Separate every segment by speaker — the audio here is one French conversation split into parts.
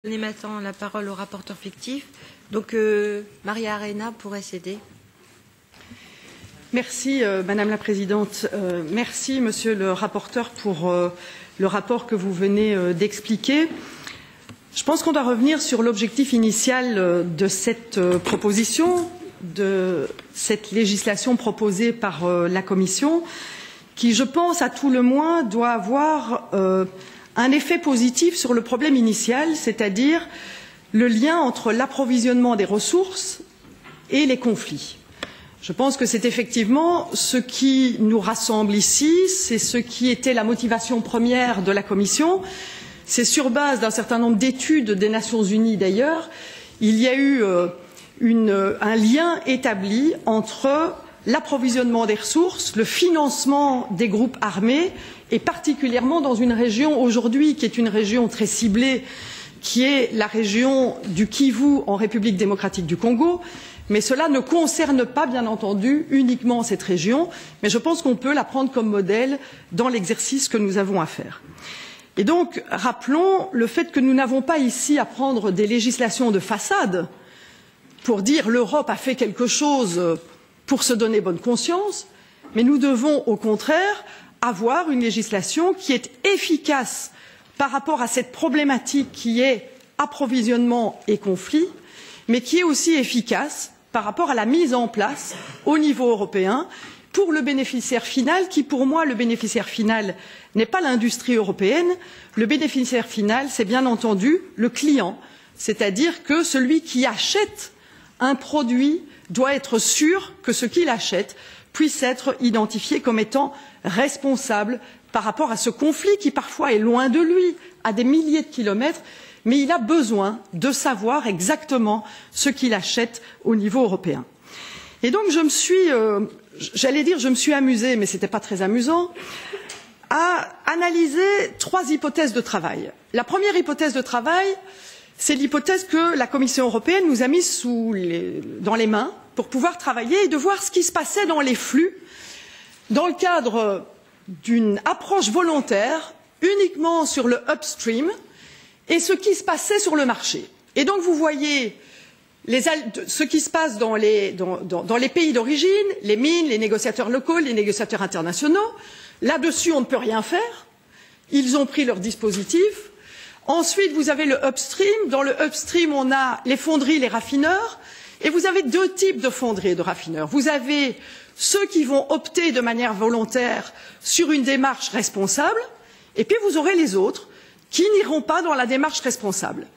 Speaker 1: Donner maintenant la parole au rapporteur fictif. Donc, Maria Arena pourrait céder.
Speaker 2: Merci, Madame la Présidente. Merci, Monsieur le rapporteur, pour le rapport que vous venez d'expliquer. Je pense qu'on doit revenir sur l'objectif initial de cette proposition, de cette législation proposée par la Commission, qui, je pense, à tout le moins, doit avoir un effet positif sur le problème initial, c'est-à-dire le lien entre l'approvisionnement des ressources et les conflits. Je pense que c'est effectivement ce qui nous rassemble ici, c'est ce qui était la motivation première de la Commission. C'est sur base d'un certain nombre d'études des Nations Unies d'ailleurs, il y a eu un lien établi entre l'approvisionnement des ressources, le financement des groupes armés, et particulièrement dans une région aujourd'hui qui est une région très ciblée, qui est la région du Kivu en République démocratique du Congo. Mais cela ne concerne pas, bien entendu, uniquement cette région, mais je pense qu'on peut la prendre comme modèle dans l'exercice que nous avons à faire. Et donc, rappelons le fait que nous n'avons pas ici à prendre des législations de façade pour dire l'Europe a fait quelque chose pour se donner bonne conscience, mais nous devons au contraire avoir une législation qui est efficace par rapport à cette problématique qui est approvisionnement et conflit, mais qui est aussi efficace par rapport à la mise en place au niveau européen pour le bénéficiaire final, qui pour moi, le bénéficiaire final n'est pas l'industrie européenne, le bénéficiaire final, c'est bien entendu le client, c'est-à-dire que celui qui achète un produit doit être sûr que ce qu'il achète puisse être identifié comme étant responsable par rapport à ce conflit qui parfois est loin de lui, à des milliers de kilomètres, mais il a besoin de savoir exactement ce qu'il achète au niveau européen. Et donc je me suis, je me suis amusée, mais ce n'était pas très amusant, à analyser 3 hypothèses de travail. La première hypothèse de travail, c'est l'hypothèse que la Commission européenne nous a mise dans les mains pour pouvoir travailler et de voir ce qui se passait dans les flux dans le cadre d'une approche volontaire uniquement sur le upstream et ce qui se passait sur le marché. Et donc vous voyez ce qui se passe dans les pays d'origine, les mines, les négociateurs locaux, les négociateurs internationaux. Là-dessus, on ne peut rien faire. Ils ont pris leur dispositif. Ensuite, vous avez le upstream. Dans le upstream, on a les fonderies, les raffineurs. Et vous avez 2 types de fonderies et de raffineurs. Vous avez ceux qui vont opter de manière volontaire sur une démarche responsable. Et puis vous aurez les autres qui n'iront pas dans la démarche responsable.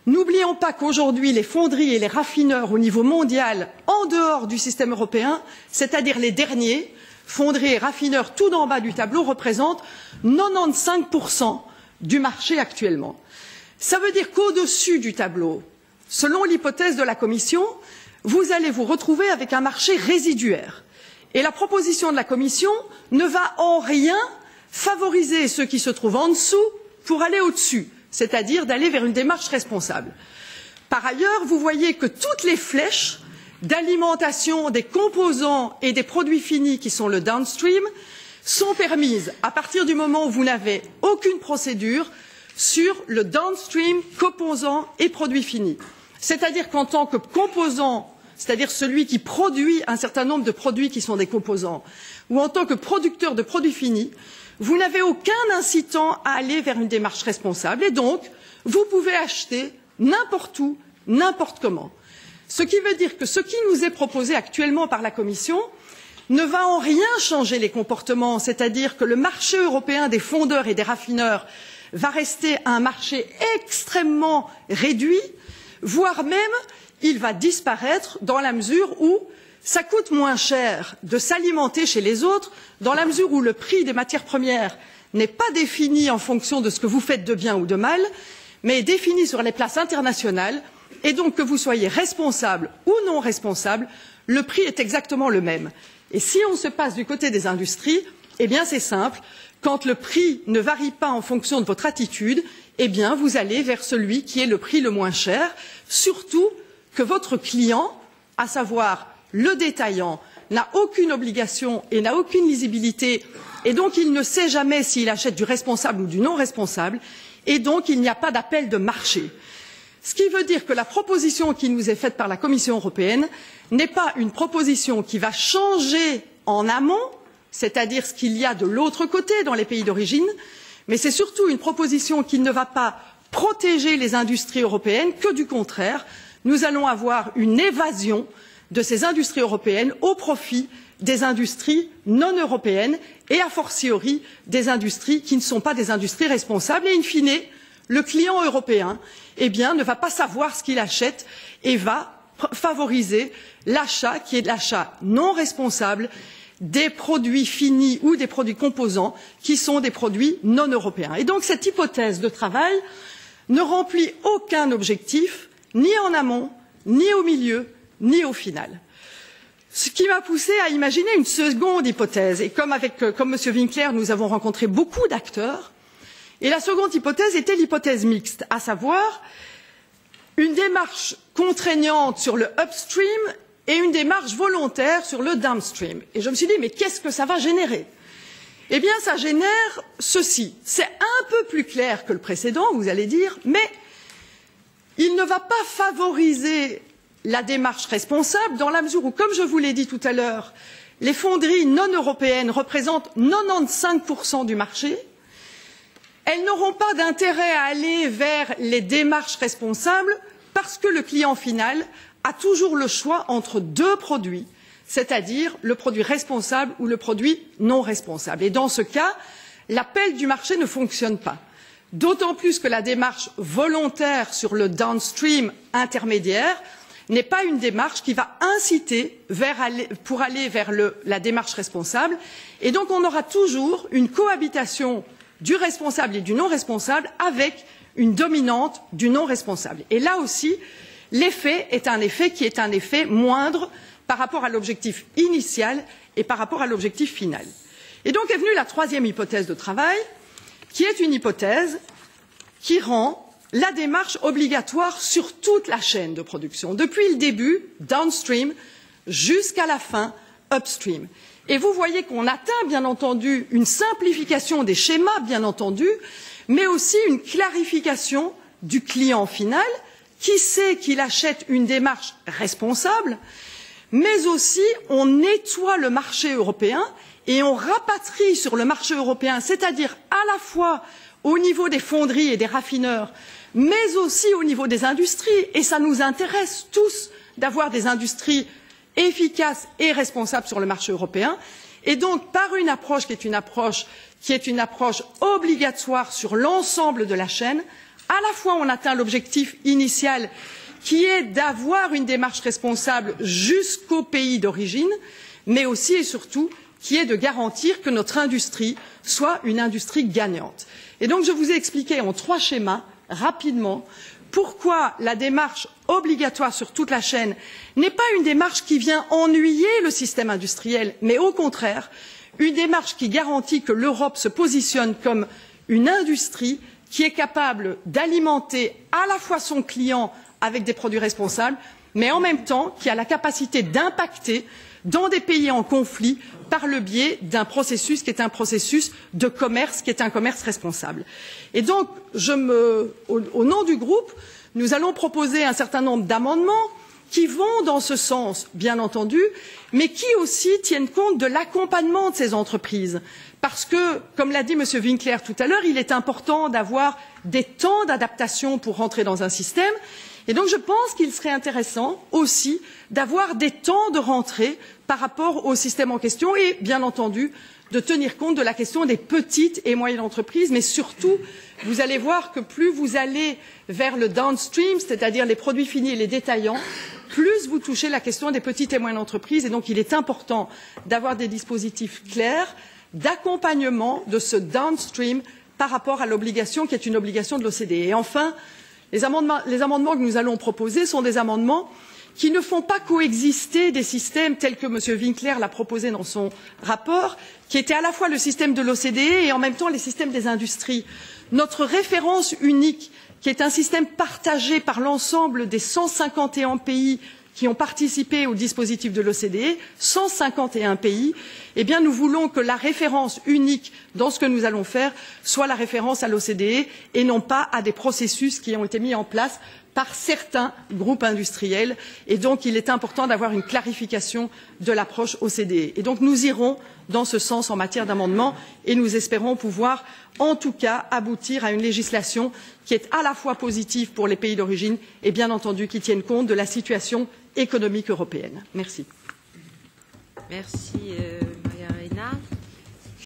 Speaker 2: N'oublions pas qu'aujourd'hui, les fonderies et les raffineurs au niveau mondial, en dehors du système européen, c'est-à-dire les derniers, fonderies et raffineurs tout en bas du tableau, représentent 95% du marché actuellement. Ça veut dire qu'au-dessus du tableau, selon l'hypothèse de la Commission, vous allez vous retrouver avec un marché résiduaire. Et la proposition de la Commission ne va en rien favoriser ceux qui se trouvent en dessous pour aller au-dessus, c'est-à-dire d'aller vers une démarche responsable. Par ailleurs, vous voyez que toutes les flèches d'alimentation des composants et des produits finis qui sont le downstream sont permises à partir du moment où vous n'avez aucune procédure sur le downstream composants et produits finis. C'est-à-dire qu'en tant que composant, c'est-à-dire celui qui produit un certain nombre de produits qui sont des composants, ou en tant que producteur de produits finis, vous n'avez aucun incitant à aller vers une démarche responsable et donc vous pouvez acheter n'importe où, n'importe comment. Ce qui veut dire que ce qui nous est proposé actuellement par la Commission ne va en rien changer les comportements, c'est-à-dire que le marché européen des fondeurs et des raffineurs va rester un marché extrêmement réduit, voire même il va disparaître dans la mesure où ça coûte moins cher de s'alimenter chez les autres, dans la mesure où le prix des matières premières n'est pas défini en fonction de ce que vous faites de bien ou de mal, mais est défini sur les places internationales, et donc que vous soyez responsable ou non responsable, le prix est exactement le même. Et si on se passe du côté des industries, eh bien c'est simple, quand le prix ne varie pas en fonction de votre attitude, eh bien vous allez vers celui qui est le prix le moins cher, surtout que votre client, à savoir le détaillant, n'a aucune obligation et n'a aucune lisibilité, et donc il ne sait jamais s'il achète du responsable ou du non responsable, et donc il n'y a pas d'appel de marché. Ce qui veut dire que la proposition qui nous est faite par la Commission européenne n'est pas une proposition qui va changer en amont, c'est-à-dire ce qu'il y a de l'autre côté dans les pays d'origine, mais c'est surtout une proposition qui ne va pas protéger les industries européennes, que du contraire, nous allons avoir une évasion de ces industries européennes au profit des industries non européennes et a fortiori des industries qui ne sont pas des industries responsables et in fine, le client européen ne va pas savoir ce qu'il achète et va favoriser l'achat qui est l'achat non responsable des produits finis ou des produits composants qui sont des produits non européens. Et donc cette hypothèse de travail ne remplit aucun objectif, ni en amont, ni au milieu, ni au final. Ce qui m'a poussé à imaginer une seconde hypothèse. Et comme M. Winkler, nous avons rencontré beaucoup d'acteurs. Et la seconde hypothèse était l'hypothèse mixte, à savoir une démarche contraignante sur le upstream et une démarche volontaire sur le downstream. Et je me suis dit, mais qu'est-ce que ça va générer? Eh bien, ça génère ceci. C'est un peu plus clair que le précédent, vous allez dire, mais il ne va pas favoriser la démarche responsable dans la mesure où, comme je vous l'ai dit tout à l'heure, les fonderies non européennes représentent 95% du marché. Elles n'auront pas d'intérêt à aller vers les démarches responsables parce que le client final a toujours le choix entre deux produits, c'est-à-dire le produit responsable ou le produit non responsable. Et dans ce cas, l'appel du marché ne fonctionne pas. D'autant plus que la démarche volontaire sur le downstream intermédiaire n'est pas une démarche qui va inciter pour aller vers la démarche responsable. Et donc on aura toujours une cohabitation du responsable et du non responsable avec une dominante du non responsable. Et là aussi, l'effet est un effet qui est un effet moindre par rapport à l'objectif initial et par rapport à l'objectif final. Et donc est venue la troisième hypothèse de travail, qui est une hypothèse qui rend la démarche obligatoire sur toute la chaîne de production, depuis le début, downstream, jusqu'à la fin, upstream. Et vous voyez qu'on atteint, bien entendu, une simplification des schémas, bien entendu, mais aussi une clarification du client final, qui sait qu'il achète une démarche responsable, mais aussi on nettoie le marché européen et on rapatrie sur le marché européen, c'est-à-dire à la fois au niveau des fonderies et des raffineurs, mais aussi au niveau des industries, et ça nous intéresse tous d'avoir des industries efficaces et responsables sur le marché européen, et donc par une approche qui est une approche obligatoire sur l'ensemble de la chaîne, à la fois on atteint l'objectif initial qui est d'avoir une démarche responsable jusqu'au pays d'origine, mais aussi et surtout qui est de garantir que notre industrie soit une industrie gagnante. Et donc je vous ai expliqué en 3 schémas, rapidement, pourquoi la démarche obligatoire sur toute la chaîne n'est pas une démarche qui vient ennuyer le système industriel, mais au contraire, une démarche qui garantit que l'Europe se positionne comme une industrie qui est capable d'alimenter à la fois son client avec des produits responsables, mais en même temps qui a la capacité d'impacter dans des pays en conflit par le biais d'un processus qui est un processus de commerce, qui est un commerce responsable. Et donc, au nom du groupe, nous allons proposer un certain nombre d'amendements qui vont dans ce sens, bien entendu, mais qui aussi tiennent compte de l'accompagnement de ces entreprises. Parce que, comme l'a dit M. Winkler tout à l'heure, il est important d'avoir des temps d'adaptation pour rentrer dans un système. Et donc je pense qu'il serait intéressant aussi d'avoir des temps de rentrée par rapport au système en question et, bien entendu, de tenir compte de la question des petites et moyennes entreprises, mais surtout, vous allez voir que plus vous allez vers le downstream, c'est-à-dire les produits finis et les détaillants, plus vous touchez la question des petites et moyennes entreprises. Et donc il est important d'avoir des dispositifs clairs d'accompagnement de ce downstream par rapport à l'obligation qui est une obligation de l'OCDE. Et enfin, les amendements que nous allons proposer sont des amendements qui ne font pas coexister des systèmes tels que M. Winkler l'a proposé dans son rapport, qui étaient à la fois le système de l'OCDE et en même temps les systèmes des industries. Notre référence unique, qui est un système partagé par l'ensemble des 151 pays qui ont participé au dispositif de l'OCDE, 151 pays, eh bien nous voulons que la référence unique dans ce que nous allons faire soit la référence à l'OCDE et non pas à des processus qui ont été mis en place par certains groupes industriels et donc il est important d'avoir une clarification de l'approche OCDE. Et donc nous irons dans ce sens en matière d'amendements et nous espérons pouvoir en tout cas aboutir à une législation qui est à la fois positive pour les pays d'origine et bien entendu qui tienne compte de la situation économique européenne. Merci.
Speaker 1: Merci.